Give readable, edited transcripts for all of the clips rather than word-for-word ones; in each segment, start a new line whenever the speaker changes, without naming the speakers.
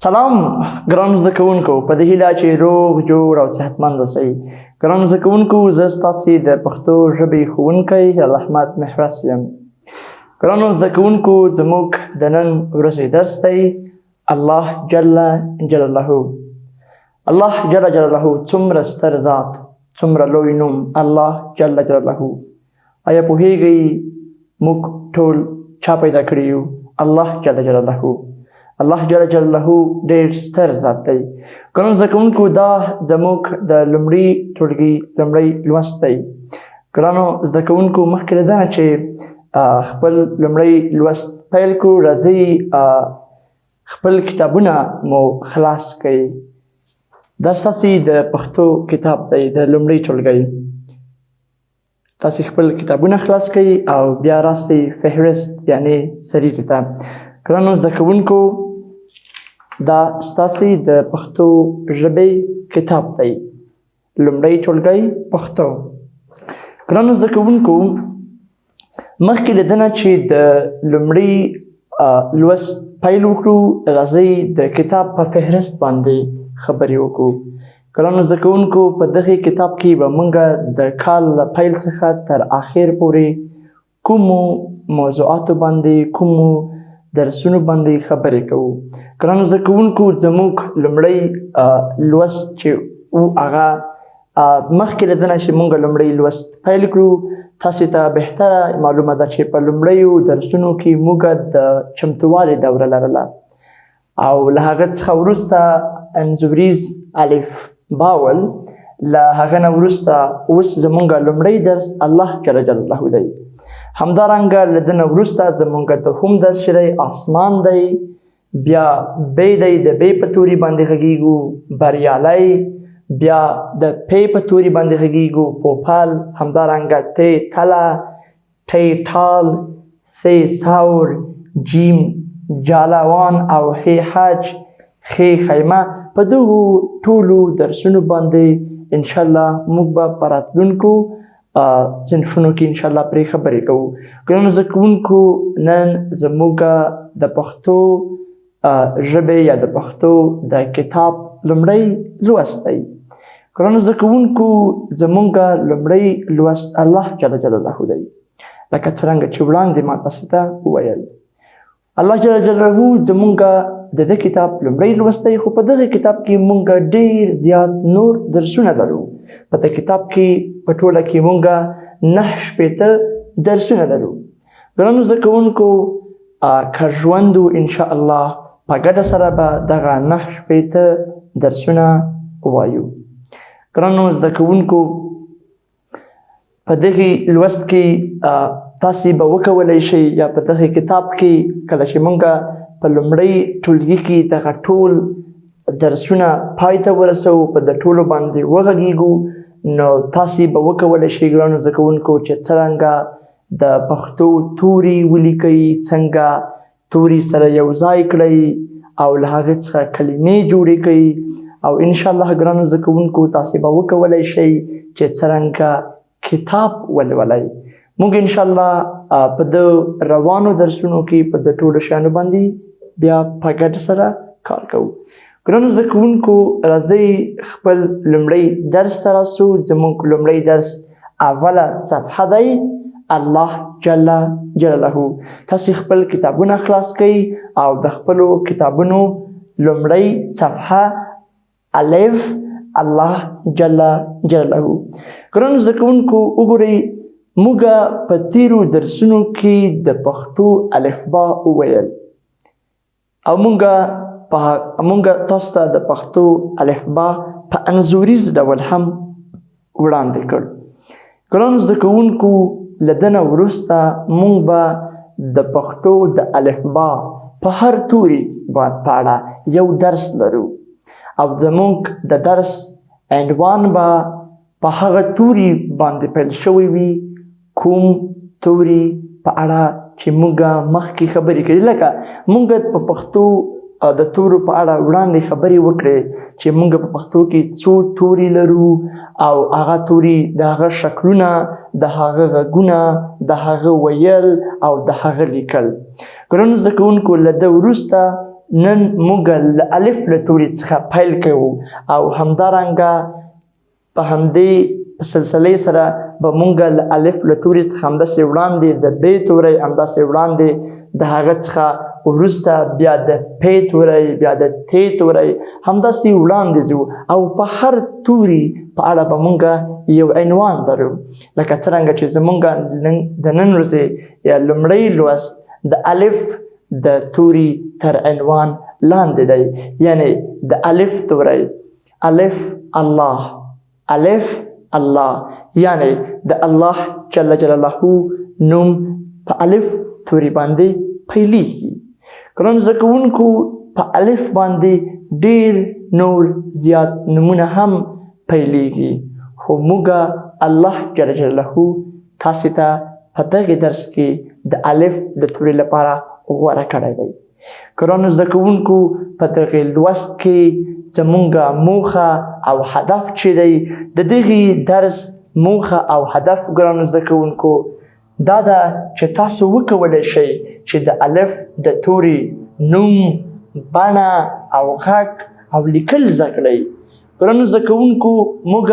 سلام ګرانو زده کوونکو، په دې هیله چې روغ جوړ او صحتمند اوسئ. ګرانو زده کوونکو، زه ستاسې د پښتو ژبې ښوونکی احمد محرس یم. ګرانو زده کوونکو، زموږ د نن ورځې درس دی الله جل جلاله. الله جل جلاله څومره ستر ذات، څومره لوی نوم الله جل جلاله. آیا پوهیږئ موږ ټول چا پیدا کړي یو؟ الله جل جلاله. الله جل جلاله ډېر ستر ذات دی. ګرانو زده کوونکو، دا زموږ د لومړي ټولګي لومړی لوست دی. ګرانو زده کوونکو، مخکې له دې نه چې خپل لومړی لوست پیل کړو، راځئ خپل کتابونه مو خلاص کړئ. دا ستاسې د پښتو کتاب دی د لومړي ټولګي. تاسې خپل کتابونه خلاص کړئ او بیا راسئ فهرست یعنې سریزې ته. ګرانو زده کوونکو، دا ستاسې د پښتو ژبې کتاب دی لومړی ټولګی پښتو. ګرانو زده کوونکو، مخکې له دې نه چې د لومړي لوست پیل وکړو، راځئ د کتاب په فهرست باندې خبرې وکړو. ګرانو زده کوونکو، په دغې کتاب کې به موږ د کال له پیل څخه تر اخر پورې کومو موضوعاتو باندې، کومو درسونو باندې خبرې کوو. ګرانو زده کوونکو، زموږ لومړی لوست چې هغه مخکې له دې نه چې موږ لومړی لوست پیل کړو، تاسې ته بهتره معلومه ده چې په لومړیو درسونو کې موږ د چمتووالي دوره لرله او له هغه څخه وروسته انځوریز الف باول، له هغه نه وروسته اوس زموږ لومړی درس الله جل جلاله دی. همدارنګه له دې نه وروسته زموږ دوهم درس چې دی آسمان دی، بیا بی دی، د بی په توري باندې غږیږو، بریالی، بیا د پی په توري باندې غږیږو، پوپل، همدارنګه تی تله، ټی ټال، سی سور، جیم جالوان او هی حج، خی خیمه. په دغو ټولو درسونو باندې انشاءالله موږ به په راتلونکو صنفونو کې انشاءالله پرې خبرې کوو. ګرانو زده کوونکو، نن زموږ د پښتو ژبې یا د پښتو د کتاب لومړی لوست دی. ګرانو زده کوونکو، زموږ لومړی لوست الله جل جلاله دی. لکه څرنګه چې وړاندې ما تاسو ته وویل، الله جل جلاله زموږ د دې کتاب لومړی لوست دی، خو په دغه کتاب کې موږ ډېر زیات نور درسونه لرو. په دې کتاب کې په ټوله کې موږ 9 درسونه لرو. ګرانو زده کوونکو، که ژوند و انشاءالله په ګډه سره به دغه 9 درسونه ووایو. ګرانو زده کوونکو، په دغه لوست کې تاسې به وکولی شئ یا په دغه کتاب کې کله چې موږ په لومړی ټولګي کې دغه ټول درسونه پای ته ورسوو، په د ټولو باندې وغږیږو، نو تاسې به وکولی شئ ګرانو زده کوونکو چې څرنګه د پښتو توري ولیکئ، څنګه توري سره یو ځای کړئ او له هغې څخه کلمې جوړې کړئ. او انشاءالله ګرانو زده کوونکو، تاسې به وکولی شئ چې څرنګه کتاب ولولئ. موږ انشاءالله په د روانو درسونو کې په د ټولو شیانو باندې بیا په ګډه سره کار کوو. ګرانو زده کوونکو، راځئ خپل لومړی درس ته راسو. زموږ لومړی درس اوله صفحه دی الله جل جلاله. تاسې خپل کتابونه خلاص کړئ او د خپلو کتابونو لومړی صفحه الف الله جل جلاله. ګرانو زده کوونکو، وګورئ، موږ په تیرو درسونو کې د پښتو الفبا وویل او موږ تاسو ته د پښتو الفبا په انځوریز ډول هم وړاندې کړ. ګرانو زده کوونکو، له دې نه وروسته موږ به د پښتو د الفبا په هر توري په اړه یو درس لرو او زموږ د درس عنوان به په هغه توري باندې پیل شوی وي کوم توري په اړه چې موږ مخکې خبرې کړي. لکه موږ په پښتو د تورو په اړه وړاندې خبرې وکړې چې موږ په پښتو کې څو توري لرو او هغه توري د هغه شکلونه، د هغه غږونه، د هغه ویل او د هغه لیکل. ګرانو زده کوونکو، له ده وروسته نن موږ له الف له توري څخه پیل کوو او همدارنګه په همدې سلسلې سره به موږ له الف له توري څخه همداسې وړاندې د ب توری، همداسې وړاندې د هغه څخه وروسته بیا د پ توری، بیا د ت توری، همداسې وړاندې ځو او په هر توري په اړه به موږ یو عنوان لرو. لکه څرنګه چې زموږ د نن ورځې یا لومړی لوست د الف د توري تر عنوان لاندې دی، یعنی د الف توری، الف الله، الف الله، یعنی د الله جل جلاله نوم په الف توري باندې پیلیږي. ګرانو زده کوونکو، په الف باندې ډیر نور زیات نومونه هم پیلیږي، خو موږ الله جل جلاله تاسو ته په دغه درس کې د الف د توري لپاره غوره کړی دی. ګرانو زده کوونکو، په دغه لوست کې زموږ موخه او هدف چې دی، د دغه درس موخه او هدف ګرانو زده کوونکو دا ده چې تاسو وکولی شئ چې د الف د توري نوم، بڼه او غږ او لیکل زده کړئ. ګرانو زده کوونکو، موږ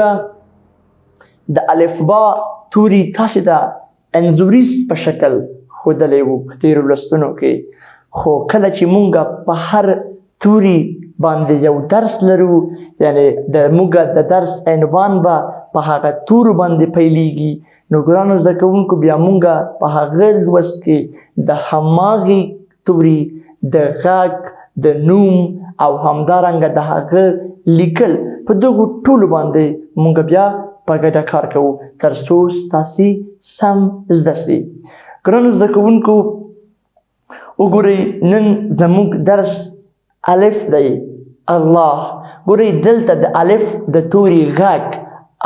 د الفبا توري تاسو ته انځوریز په شکل ښودلی وو په تېرو لوستونو کې، خو کله چې موږ په هر توري باندې یو درس لرو، یعنی موږ د درس عنوان به په هغه تورو باندې پیلیږي، نو ګرانو زده کوونکو بیا موږ په هغه لوست کې د هماغې توري د غږ، د نوم او همدارنګه د هغه لیکل په دغو ټولو باندې موږ بیا په ګډه کار کوو تر څو ستاسې سم زده سي. ګرانو زده کوونکو، وګورئ نن زموږ درس الف دی، الله. ګورئ دلته د الف د توري غږ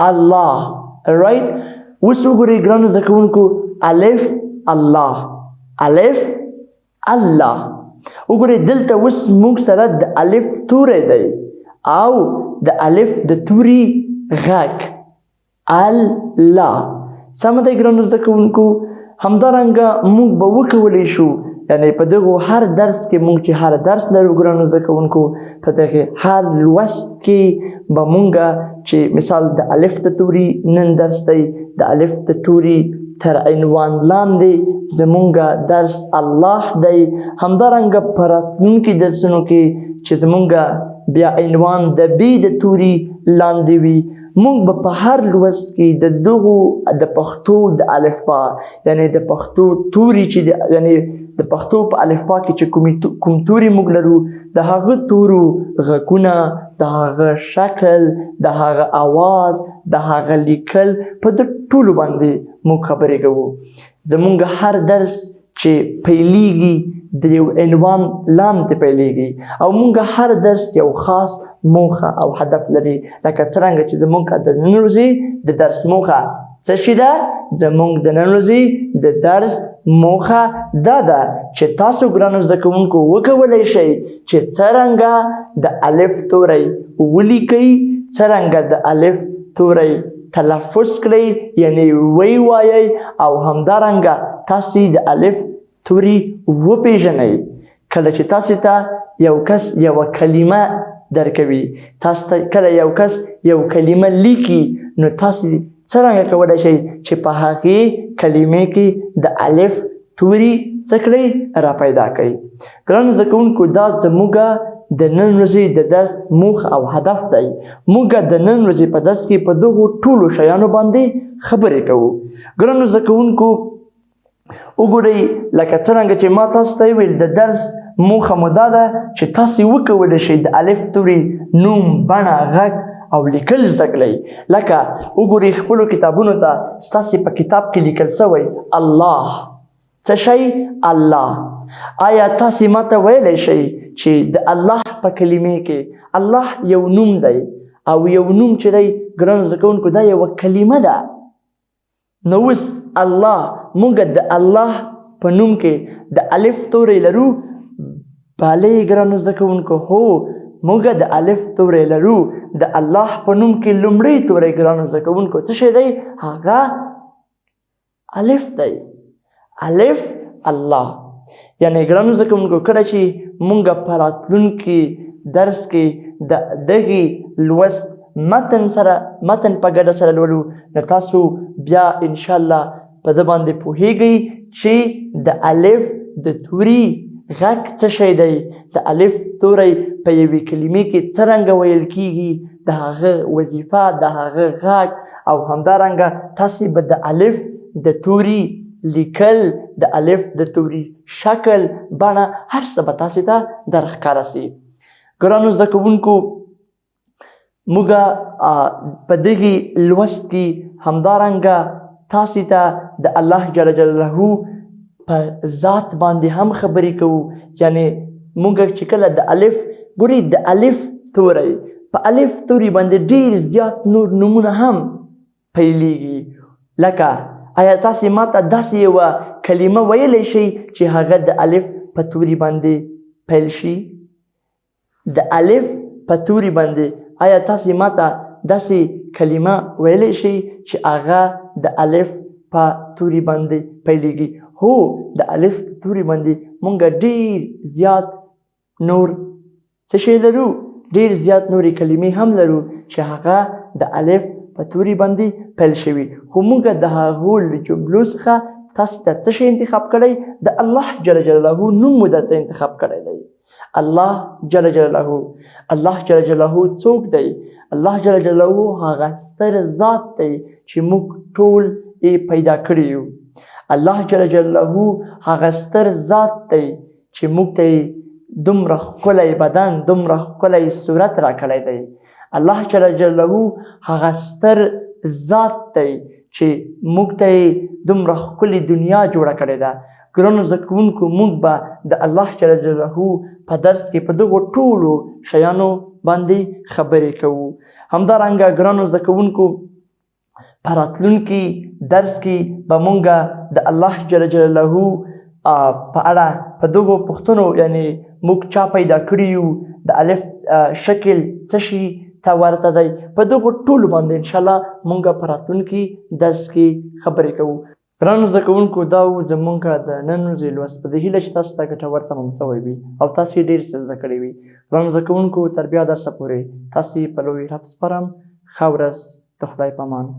الله، رایټ. اوس وګورئ ګرانو زده کوونکو، الف الله، الف الله. وګورئ دلته اوس موږ سره د الف توری دی او د الف د توري غږ الله. سمه ده ګرانو زده کوونکو. همدارنګه موږ به وکولی شو، یعنی په دغه هر درس کې موږ چې هر درس لرو ګرانو زده کوونکو، په دغه هر لوست کې به موږ چې مثال د الف د توري نن درس دی، د الف د توري تر عنوان لاندې زموږ درس الله دی. همدارنګه په راتلونکي درسونو کې چې زموږ بیا عنوان د ب د توري لاندې وي، موږ به په هر لوست کې د دغو د پښتو د الفبا، یعنی د پښتو توري چې یعنی د پښتو په الفبا کې چې کوم توري موږ لرو، د هغه تورو غږونه، د هغه شکل، د هغه آواز، د هغه لیکل، په د ټولو باندې موږ خبرې کوو. زموږ هر درس چې پیلیږي د یو عنوان لاندې پیلیږي او موږ هر درس یو خاص موخه او هدف لري. لکه څرنګه چې زموږ د نن ورځې د درس موخه څه شي ده؟ زموږ د نن ورځې د درس موخه دا ده چې تاسو ګرانو زده کوونکو وکولی شئ چې څرنګه د الف توری ولیکئ، څرنګه د الف توری تلفظ کړئ، یعنی وایئ، او همدارنګه تاسې د الف توری وپیژنئ. کله چې تاسې ته یو کس یوه کلمه درکوي، تاسو ته کله یو کس یو کلمه لیکي، نو تاسې څرنګه کولی شئ چې په هغې کلمې کې د الف توری څه کړئ؟ را پیدا کړئ. ګرانو زده کوونکو، دا زموږ د نن ورځې د درس موخه او هدف دی. موږ د نن ورځې په درس کې په دغو ټولو شیانو باندې خبرې کوو. ګرانو زده کوونکو، وګورئ لکه څرنګه چې ما تاسو ته ویل د درس موخه مو دا ده چې تاسې وکولی شئ د الف توري نوم، بڼه، غږ او لیکل زده کړئ. لکه وګورئ خپلو کتابونو ته ستاسې په کتاب کې لیکل شوی الله. څه شی؟ الله. آیا تاسې ماته ویلی شئ چې د الله په کلمې کې الله یو نوم دی او یو نوم چې دی ګرانو زده کوونکو دا یوه کلمه ده. نو اوس الله، موږ د الله په نوم کې د الف توری لرو؟ بلې ګرانو زده کوونکو، هو موږ د الف توری لرو. د الله په نوم کې لومړی توری ګرانو زده کوونکو څه شی دی؟ هغه الف دی. الف الله. یعنې ګرانو زده کوونکو کله چې مونږ په راتلونکي درس کې د دغې لوست متن په ګډه سره لولو نو تاسو بیا انشاءالله په ده باندې پوهیږئ چې د الف د توري غږ څه شی دی، د الف توری په یوې کلمې کې څرنګه ویل کیږي، د هغه وظیفه، د هغه غږ، او همدارنګه تاسې به د الف د توري لیکل، د الف د توري شکل، بڼه، هر څه به تاسې ته در ښکاره سي. ګرانو زده کوونکو موږ په دغې لوست کې همدارنګه تاسې ته د الله جل جلاله په ذات باندې هم خبرې کوو. یعنې موږ چې کله د الف ګورئ د الف توری په الف توري باندې ډېر زیات نور نومونه هم پیلیږي. لکه آیا تاسې ماته داسې یوه کلمه ویلی شئ چې هغه د الف په توري باندې پیل شي؟ د الف په توري باندې آیا تاسې ماته داسې کلمه ویلی شئ چې هغه د الف په توري باندې پیلیږي؟ هو، د الف په توري باندې مونږ ډېر زیات نور څه شی لرو؟ ډېر زیات نورې کلمې هم لرو چې هغه د الف په توري باندې پیل شوي. خو مونږ د هغو له جملو څخه تاسو ته څه شی انتخاب کړی؟ د الله جل جلاله نوم مو درته انتخاب کړی دی. الله جل جلاله، الله جل جلاله څوک دی؟ الله جل جلاله هغه ستر ذات دی چې موږ ټول یې پیدا کړي یو. الله جل جلاله هغه ستر ذات دی چې موږ ته یې دومره ښکلی بدن، دومره ښکلی صورت راکړی دی. الله جل جلاله هغه ستر ذات دی چې موږ ته یې دومره ښکلې دنیا جوړه کړې ده. ګرانو زده کوونکو موږ به د الله جل جلاله په درس کې په دغو ټولو شیانو باندې خبرې کوو. همدارنګه ګرانو زده کوونکو په راتلونکي درس کې به موږ د الله جل جلاله په اړه په دغو پوښتنو، یعنې موږ چا پیدا کړي یو، د الف شکل څه شي ته ورته دی، په دغو ټولو باندې انشاءالله موږ په راتلونکي درس کې خبرې کوو. ګرانو زده کوونکو دا و زموږ د نن ورځې لوست، په دې هیله چې تاسو ته ګټور تمام شوی وي او تاسو یې ډېر څه زده کړي وي. ګرانو زده کوونکو تر بیا درسه پورې تاسې په لوی رب سپارم. ښه ورځ، د خدای په امان.